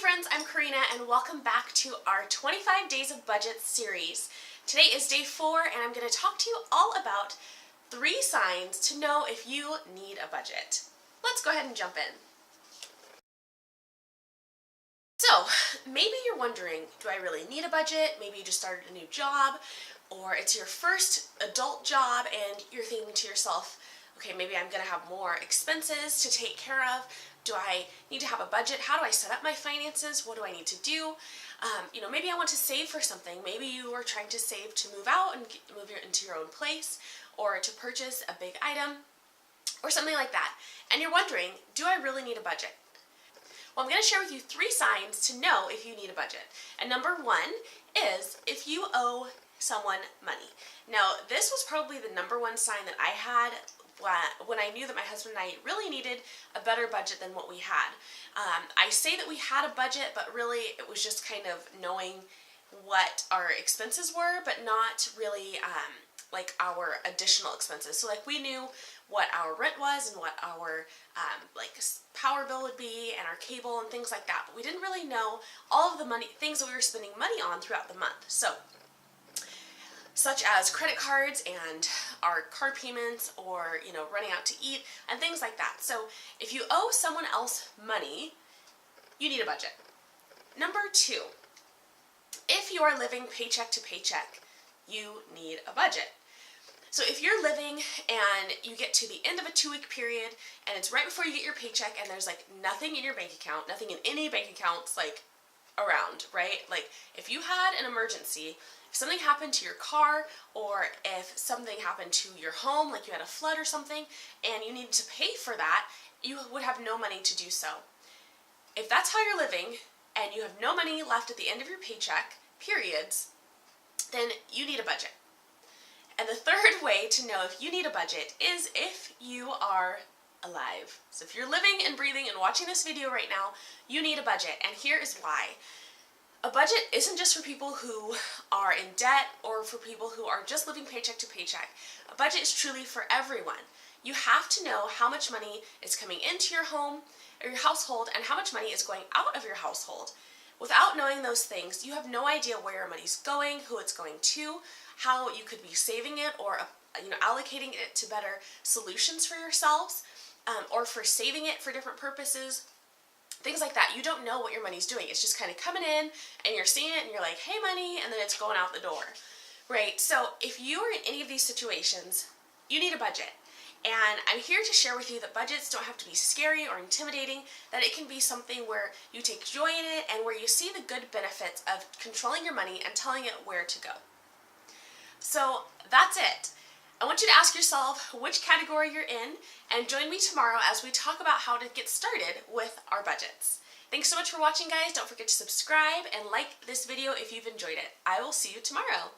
friends, I'm Corina and welcome back to our 25 Days of Budget series. Today is day 4 and I'm going to talk to you all about 3 signs to know if you need a budget. Let's go ahead and jump in. So, maybe you're wondering, do I really need a budget? Maybe you just started a new job, or it's your first adult job and you're thinking to yourself, okay, maybe I'm going to have more expenses to take care of. Do I need to have a budget? How do I set up my finances? What do I need to do? Maybe I want to save for something. Maybe you are trying to save to move out and move into your own place, or to purchase a big item, or something like that. And you're wondering, do I really need a budget? Well, I'm going to share with you 3 signs to know if you need a budget. And number 1 is if you owe someone money. Now, this was probably the number 1 sign that I had when I knew that my husband and I really needed a better budget than what we had. I say that we had a budget, but really it was just kind of knowing what our expenses were, but not really like our additional expenses. So like we knew what our rent was and what our power bill would be and our cable and things like that, but we didn't really know all of the things that we were spending money on throughout the month. So, such as credit cards and our car payments, or running out to eat and things like that. So if you owe someone else money, you need a budget. Number 2, if you are living paycheck to paycheck, you need a budget. So if you're living and you get to the end of a 2-week period and it's right before you get your paycheck and there's like nothing in your bank account, nothing in any bank accounts like around, right? Like if you had an emergency, if something happened to your car, or if something happened to your home, like you had a flood or something, and you needed to pay for that, you would have no money to do so. If that's how you're living, and you have no money left at the end of your paycheck, periods, then you need a budget. And the third way to know if you need a budget is if you are alive. So if you're living and breathing and watching this video right now, you need a budget, and here is why. A budget isn't just for people who are in debt or for people who are just living paycheck to paycheck. A budget is truly for everyone. You have to know how much money is coming into your home or your household and how much money is going out of your household. Without knowing those things, you have no idea where your money's going, who it's going to, how you could be saving it or allocating it to better solutions for yourselves, or for saving it for different purposes. Things like that. You don't know what your money's doing. It's just kind of coming in and you're seeing it and you're like, hey money, and then it's going out the door, right? So if you are in any of these situations, you need a budget. And I'm here to share with you that budgets don't have to be scary or intimidating, that it can be something where you take joy in it and where you see the good benefits of controlling your money and telling it where to go. So that's it. I want you to ask yourself which category you're in, and join me tomorrow as we talk about how to get started with our budgets. Thanks so much for watching, guys. Don't forget to subscribe and like this video if you've enjoyed it. I will see you tomorrow.